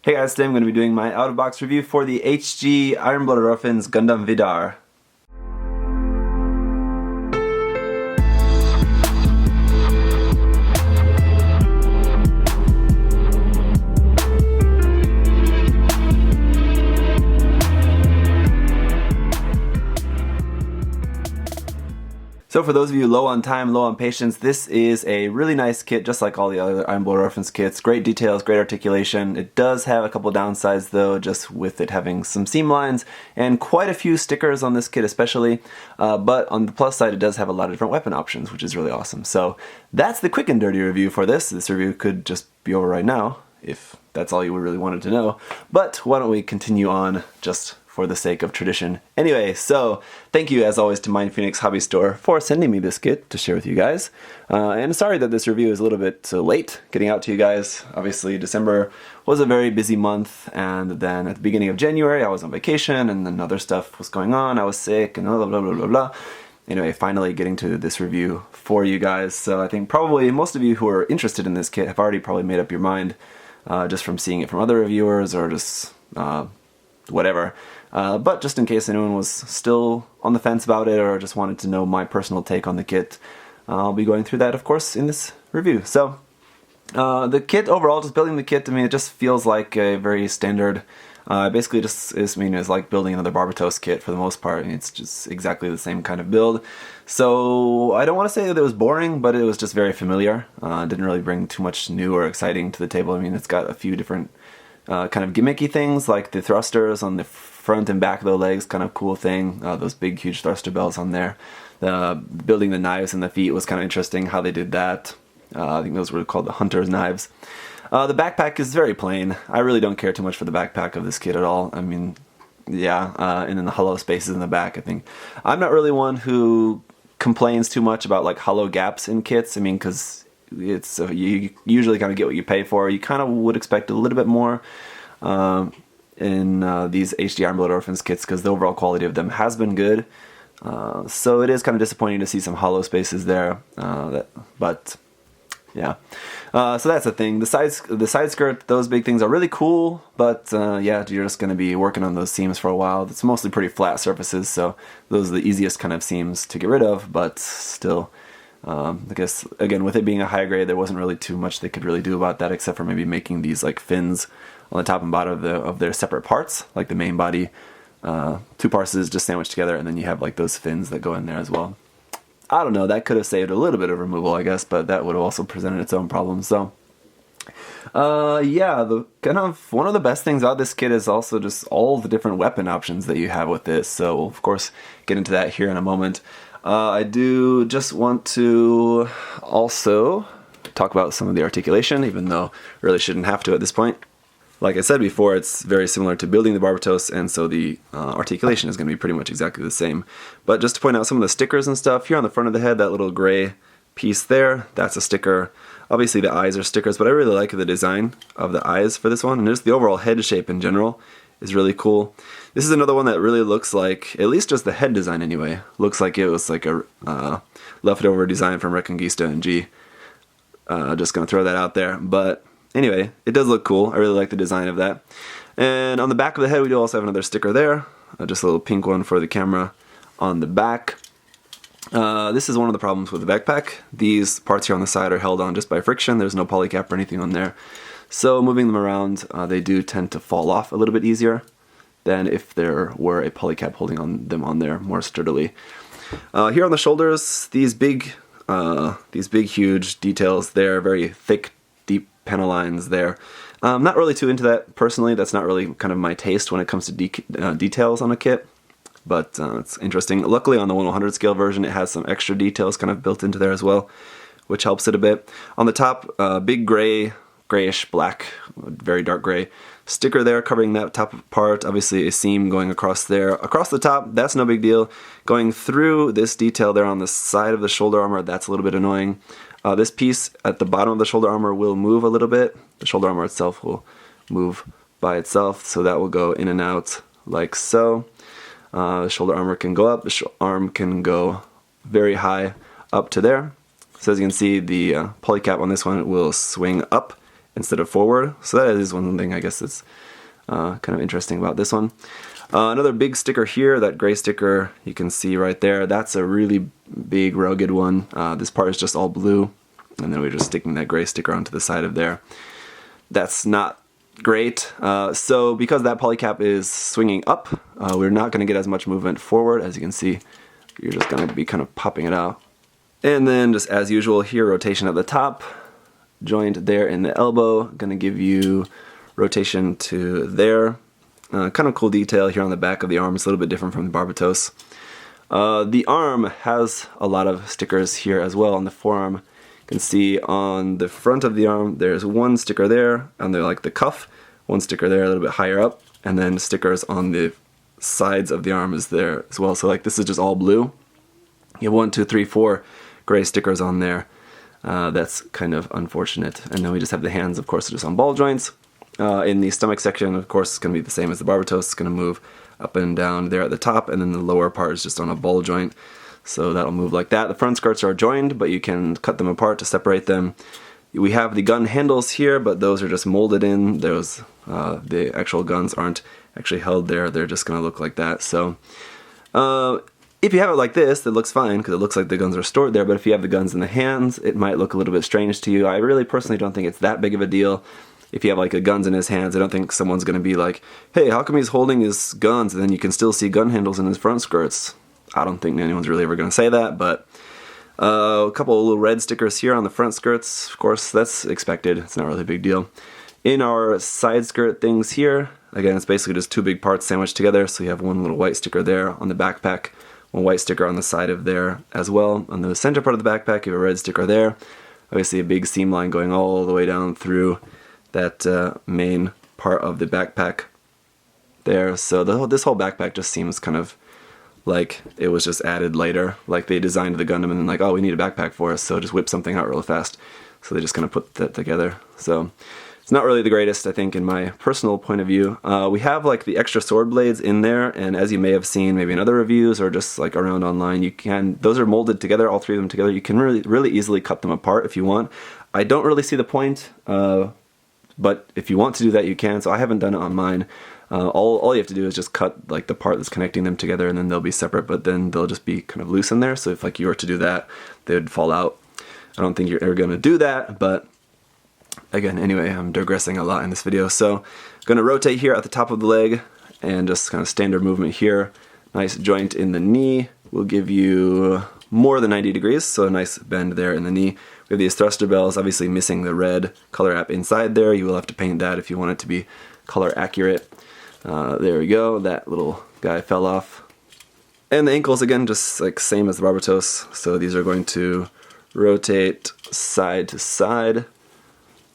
Hey guys, today I'm going to be doing my out-of-box review for the HG Iron-Blooded Orphans Gundam Vidar. So for those of you low on time, low on patience, this is a really nice kit, just like all the other Iron-Blooded Orphans kits. Great details, great articulation. It does have a couple downsides though, just with it having some seam lines and quite a few stickers on this kit especially. But on the plus side, it does have a lot of different weapon options, which is really awesome. So that's the quick and dirty review for this. This review could just be over right now, if that's all you really wanted to know. But why don't we continue on just for the sake of tradition. Anyway, so thank you as always to MindFenix Hobby Store for sending me this kit to share with you guys. And sorry that this review is a little bit late getting out to you guys. Obviously December was a very busy month, and then at the beginning of January I was on vacation and then other stuff was going on. I was sick and blah blah blah blah blah. Anyway, finally getting to this review for you guys. So I think probably most of you who are interested in this kit have already probably made up your mind just from seeing it from other reviewers or just whatever. But just in case anyone was still on the fence about it or just wanted to know my personal take on the kit, I'll be going through that, of course, in this review. So, the kit overall, just building the kit, I mean, it just feels like a very standard, basically just is, it's like building another Barbatos kit for the most part. It's just exactly the same kind of build. So, I don't want to say that it was boring, but it was just very familiar. Didn't really bring too much new or exciting to the table. I mean, it's got a few different kind of gimmicky things, like the thrusters on the front and back of the legs, kind of cool thing. Those big huge thruster bells on there. Building the knives in the feet was kind of interesting how they did that. I think those were called the hunter's knives. The backpack is very plain. I really don't care too much for the backpack of this kit at all. I mean, yeah, and then the hollow spaces in the back, I think. I'm not really one who complains too much about like hollow gaps in kits. I mean, because it's you usually kind of get what you pay for. You kind of would expect a little bit more in these HG Iron-Blooded Orphans kits, because the overall quality of them has been good. So it is kind of disappointing to see some hollow spaces there. But yeah, so that's the thing. The side skirt, those big things are really cool, but yeah, you're just going to be working on those seams for a while. It's mostly pretty flat surfaces, so those are the easiest kind of seams to get rid of, but still. I guess, again, with it being a high grade, there wasn't really too much they could really do about that, except for maybe making these like fins on the top and bottom of their separate parts, like the main body. Two parts is just sandwiched together, and then you have like those fins that go in there as well. I don't know, that could have saved a little bit of removal, I guess, but that would have also presented its own problems. So yeah, the kind of one of the best things about this kit is also just all the different weapon options that you have with this. So we'll of course get into that here in a moment. I do just want to also talk about some of the articulation, even though really shouldn't have to at this point. Like I said before, it's very similar to building the Barbatos, and so the articulation is going to be pretty much exactly the same. But just to point out some of the stickers and stuff, here on the front of the head, that little gray piece there, that's a sticker. Obviously the eyes are stickers, but I really like the design of the eyes for this one, and just the overall head shape in general is really cool. This is another one that really looks like, at least just the head design anyway, looks like it was like a leftover design from Reconquista and G. Just gonna throw that out there, but anyway, it does look cool. I really like the design of that. And on the back of the head, we do also have another sticker there, just a little pink one for the camera on the back. This is one of the problems with the backpack. These parts here on the side are held on just by friction. There's no polycap or anything on there. So moving them around, they do tend to fall off a little bit easier than if there were a polycap holding them on there more sturdily. Here on the shoulders, these big huge details there, very thick, deep panel lines there. I'm not really too into that personally. That's not really kind of my taste when it comes to details on a kit, but it's interesting. Luckily on the 1/100 scale version, it has some extra details kind of built into there as well, which helps it a bit. On the top, big grayish black, very dark gray sticker there covering that top part. Obviously a seam going across there. Across the top, that's no big deal. Going through this detail there on the side of the shoulder armor, that's a little bit annoying. This piece at the bottom of the shoulder armor will move a little bit. The shoulder armor itself will move by itself, so that will go in and out like so. The shoulder armor can go up, the arm can go very high up to there. So as you can see, the polycap on this one will swing up instead of forward. So that is one thing I guess that's kind of interesting about this one. Another big sticker here, that gray sticker you can see right there, that's a really big rugged one. This part is just all blue, and then we're just sticking that gray sticker onto the side of there. That's not great. So because that polycap is swinging up, we're not going to get as much movement forward. As you can see, you're just going to be kind of popping it out. And then just as usual here, rotation at the top, joint there in the elbow, going to give you rotation to there. Kind of cool detail here on the back of the arm. It's a little bit different from the Barbatos. The arm has a lot of stickers here as well on the forearm. You can see on the front of the arm there's one sticker there, and they're like the cuff, one sticker there a little bit higher up, and then stickers on the sides of the arm is there as well. So like this is just all blue. You have 1, 2, 3, 4 gray stickers on there. That's kind of unfortunate. And then we just have the hands, of course, just on ball joints. In the stomach section, of course, it's going to be the same as the Barbatos. It's going to move up and down there at the top, and then the lower part is just on a ball joint. So that'll move like that. The front skirts are joined, but you can cut them apart to separate them. We have the gun handles here, but those are just molded in. Those the actual guns aren't actually held there. They're just going to look like that. So if you have it like this, it looks fine because it looks like the guns are stored there. But if you have the guns in the hands, it might look a little bit strange to you. I really personally don't think it's that big of a deal. If you have like the guns in his hands, I don't think someone's going to be like, hey, how come he's holding his guns and then you can still see gun handles in his front skirts? I don't think anyone's really ever going to say that, but a couple of little red stickers here on the front skirts. Of course, that's expected. It's not really a big deal. In our side skirt things here, again, it's basically just two big parts sandwiched together. So you have one little white sticker there on the backpack, one white sticker on the side of there as well. On the center part of the backpack, you have a red sticker there. Obviously a big seam line going all the way down through that main part of the backpack there. So this whole backpack just seems kind of like it was just added later. Like they designed the Gundam and then like, oh, we need a backpack for us, so just whip something out real fast. So they just kind of put that together. So it's not really the greatest, I think, in my personal point of view. We have like the extra sword blades in there, and as you may have seen maybe in other reviews or just like around online, those are molded together, all three of them together. You can really easily cut them apart if you want. I don't really see the point, but if you want to do that, you can. So I haven't done it on mine. All you have to do is just cut like the part that's connecting them together, and then they'll be separate, but then they'll just be kind of loose in there. So if like you were to do that, they would fall out. I don't think you're ever going to do that, but again, anyway, I'm digressing a lot in this video. So I'm going to rotate here at the top of the leg and just kind of standard movement here. Nice joint in the knee will give you more than 90 degrees, so a nice bend there in the knee. We have these thruster bells, obviously missing the red color app inside there. You will have to paint that if you want it to be color accurate. There we go, that little guy fell off. And the ankles, again, just like same as the Barbatos. So these are going to rotate side to side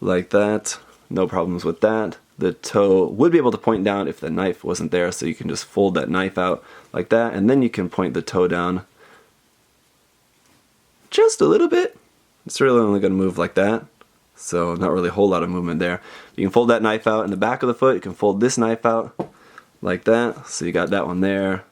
like that. No problems with that. The toe would be able to point down if the knife wasn't there, so you can just fold that knife out like that, and then you can point the toe down just a little bit. It's really only going to move like that, so not really a whole lot of movement there. You can fold that knife out in the back of the foot. You can fold this knife out like that. So you got that one there,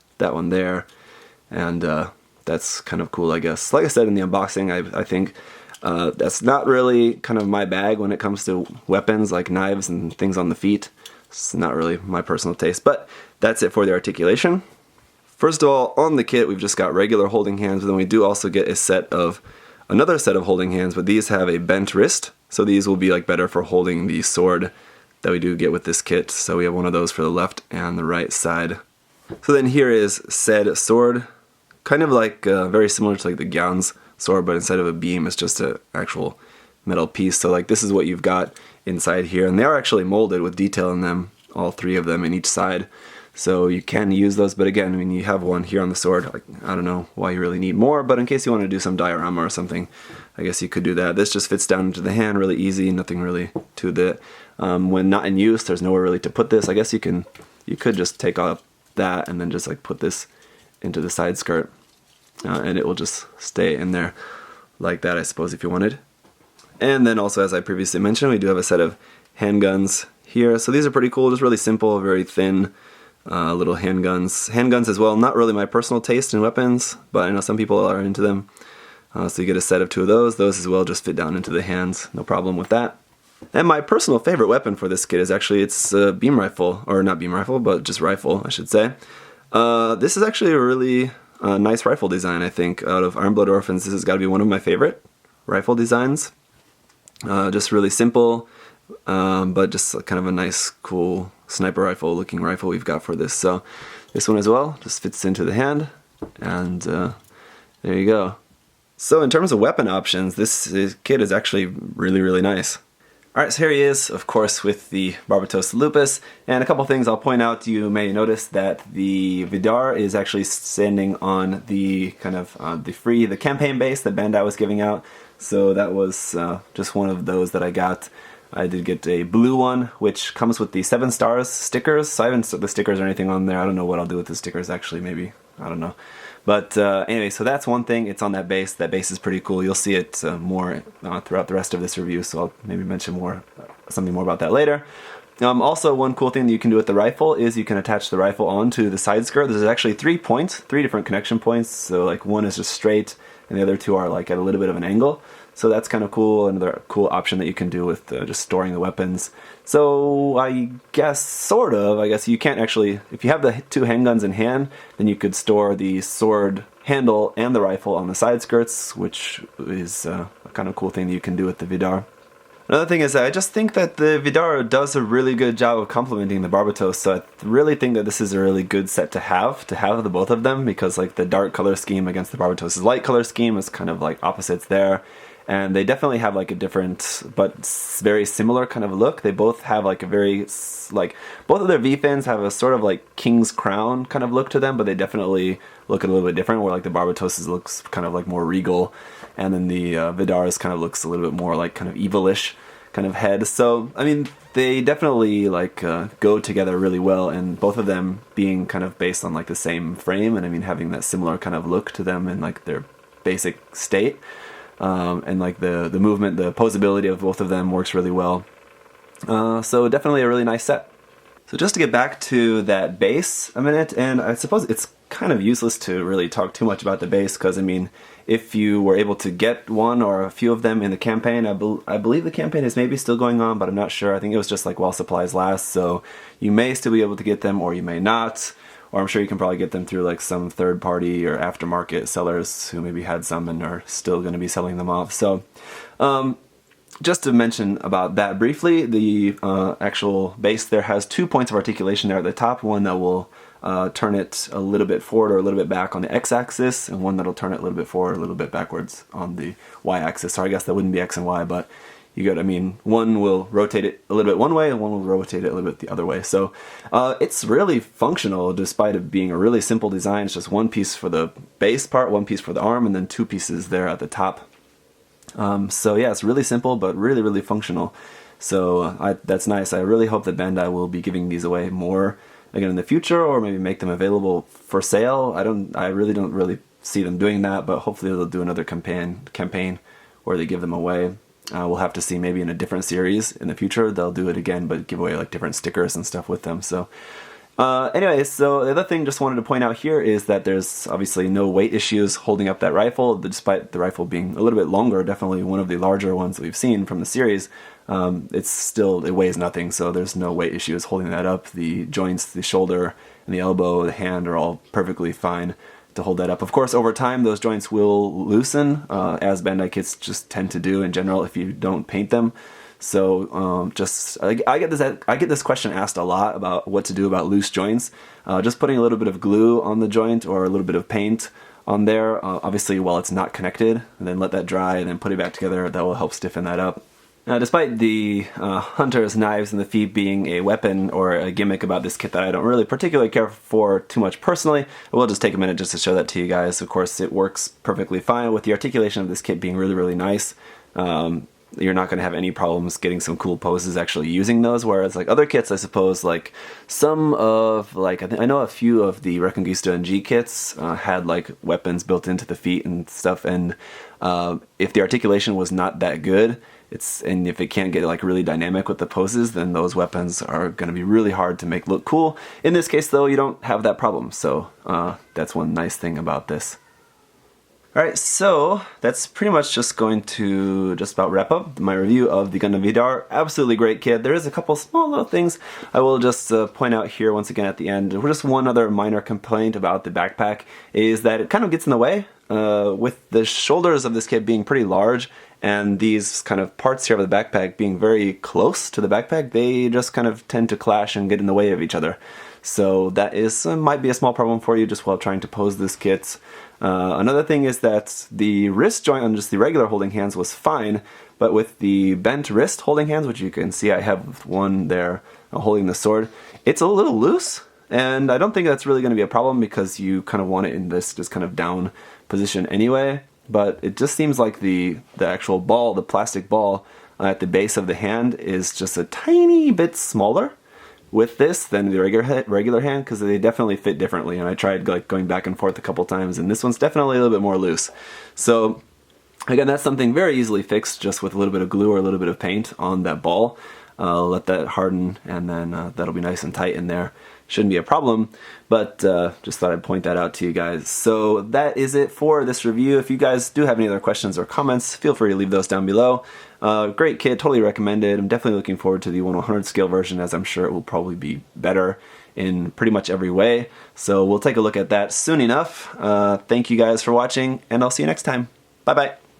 and that's kind of cool, I guess. Like I said in the unboxing, I think that's not really kind of my bag when it comes to weapons like knives and things on the feet. It's not really my personal taste, but that's it for the articulation. First of all, on the kit, we've just got regular holding hands, but then we do also get another set of holding hands, but these have a bent wrist, so these will be like better for holding the sword that we do get with this kit. So we have one of those for the left and the right side. So then here is said sword, kind of like very similar to like the Gyan's sword, but instead of a beam, it's just an actual metal piece. So like this is what you've got inside here, and they are actually molded with detail in them, all three of them in each side. So you can use those, but again, I mean, you have one here on the sword. Like, I don't know why you really need more, but in case you want to do some diorama or something, I guess you could do that. This just fits down into the hand really easy, nothing really to that. When not in use, there's nowhere really to put this. I guess you could just take off that and then just like put this into the side skirt, and it will just stay in there like that, I suppose, if you wanted. And then also, as I previously mentioned, we do have a set of handguns here. So these are pretty cool, just really simple, very thin little handguns as well. Not really my personal taste in weapons, but I know some people are into them. So you get a set of two of those as well, just fit down into the hands, no problem with that. And my personal favorite weapon for this kit is actually its beam rifle, or not beam rifle, but just rifle, I should say. This is actually a really nice rifle design, I think. Out of Iron Blood Orphans, this has got to be one of my favorite rifle designs. Just really simple, but just kind of a nice, cool sniper rifle looking rifle we've got for this. So this one as well just fits into the hand, and there you go. So in terms of weapon options, this kit is actually really, really nice. Alright, so here he is, of course, with the Barbatos Lupus, and a couple things I'll point out. You may notice that the Vidar is actually standing on the kind of the campaign base that Bandai was giving out, so that was just one of those that I got. I did get a blue one, which comes with the 7 stars stickers, so I haven't put the stickers or anything on there. I don't know what I'll do with the stickers, actually, maybe, I don't know. But anyway, so that's one thing. It's on that base. That base is pretty cool. You'll see it more throughout the rest of this review, so I'll maybe mention something more about that later. Also, one cool thing that you can do with the rifle is you can attach the rifle onto the side skirt. There's actually 3 points, 3 different connection points. So like one is just straight, and the other 2 are like at a little bit of an angle. So that's kind of cool. Another cool option that you can do with just storing the weapons. So I guess I guess you can't actually, if you have the 2 handguns in hand, then you could store the sword handle and the rifle on the side skirts, which is a kind of cool thing that you can do with the Vidar. Another thing is that I just think that the Vidar does a really good job of complementing the Barbatos, so I really think that this is a really good set to have the both of them, because like the dark color scheme against the Barbatos' light color scheme is kind of like opposites there. And they definitely have like a different but very similar kind of look. They both have like a very, like, both of their V-fins have a sort of like king's crown kind of look to them, but they definitely look a little bit different, where like the Barbatos looks kind of like more regal, and then the Vidar's kind of looks a little bit more like kind of evilish kind of head. So, I mean, they definitely like go together really well, and both of them being kind of based on like the same frame, and I mean having that similar kind of look to them in like their basic state. And like the movement, the posability of both of them works really well. So definitely a really nice set. So just to get back to that base a minute, and I suppose it's kind of useless to really talk too much about the base, because I mean, if you were able to get one or a few of them in the campaign, I believe the campaign is maybe still going on, but I'm not sure. I think it was just like while supplies last, so you may still be able to get them, or you may not. Or I'm sure you can probably get them through like some third-party or aftermarket sellers who maybe had some and are still going to be selling them off. So just to mention about that briefly, the actual base there has 2 points of articulation there at the top, one that will turn it a little bit forward or a little bit back on the x-axis, and one that'll turn it a little bit forward, a little bit backwards on the y-axis. So I guess that wouldn't be x and y, but you get, I mean, one will rotate it a little bit one way, and one will rotate it a little bit the other way. So it's really functional, despite it being a really simple design. It's just 1 piece for the base part, 1 piece for the arm, and then 2 pieces there at the top. So yeah, it's really simple, but really, really functional. So that's nice. I really hope that Bandai will be giving these away more again in the future, or maybe make them available for sale. I really don't see them doing that, but hopefully they'll do another campaign where they give them away. We'll have to see, maybe in a different series in the future they'll do it again, but give away like different stickers and stuff with them. So anyway, so the other thing just wanted to point out here is that there's obviously no weight issues holding up that rifle, despite the rifle being a little bit longer, definitely one of the larger ones that we've seen from the series. It weighs nothing, so there's no weight issues holding that up. The joints, the shoulder and the elbow, the hand are all perfectly fine to hold that up. Of course, over time those joints will loosen, as Bandai kits just tend to do in general if you don't paint them. So I get this question asked a lot about what to do about loose joints. Just putting a little bit of glue on the joint or a little bit of paint on there, obviously while it's not connected, and then let that dry and then put it back together. That will help stiffen that up. Now, despite the hunter's knives in the feet being a weapon or a gimmick about this kit that I don't really particularly care for too much personally, I will just take a minute just to show that to you guys. Of course, it works perfectly fine with the articulation of this kit being really, really nice. You're not going to have any problems getting some cool poses actually using those, whereas like other kits, I suppose, like some of, like, I know a few of the Reconquista and G kits had like weapons built into the feet and stuff, and if the articulation was not that good, and if it can't get like really dynamic with the poses, then those weapons are going to be really hard to make look cool. In this case though, you don't have that problem, so that's one nice thing about this. Alright, so that's pretty much just going to just about wrap up my review of the Gundam Vidar. Absolutely great kit. There is a couple small little things I will just point out here once again at the end. Just one other minor complaint about the backpack is that it kind of gets in the way. With the shoulders of this kit being pretty large and these kind of parts here of the backpack being very close to the backpack, they just kind of tend to clash and get in the way of each other. So that is might be a small problem for you just while trying to pose this kit. Another thing is that the wrist joint on just the regular holding hands was fine, but with the bent wrist holding hands, which you can see I have one there holding the sword, it's a little loose, and I don't think that's really going to be a problem because you kind of want it in this just kind of down position anyway, but it just seems like the actual ball, the plastic ball at the base of the hand is just a tiny bit smaller with this than the regular hand, because they definitely fit differently, and I tried like going back and forth a couple times, and this one's definitely a little bit more loose. So again, that's something very easily fixed just with a little bit of glue or a little bit of paint on that ball. Let that harden, and then that'll be nice and tight in there. Shouldn't be a problem, but just thought I'd point that out to you guys. So that is it for this review. If you guys do have any other questions or comments, feel free to leave those down below. Great kit, totally recommended. I'm definitely looking forward to the 1/100 scale version, as I'm sure it will probably be better in pretty much every way. So we'll take a look at that soon enough. Thank you guys for watching, and I'll see you next time. Bye bye.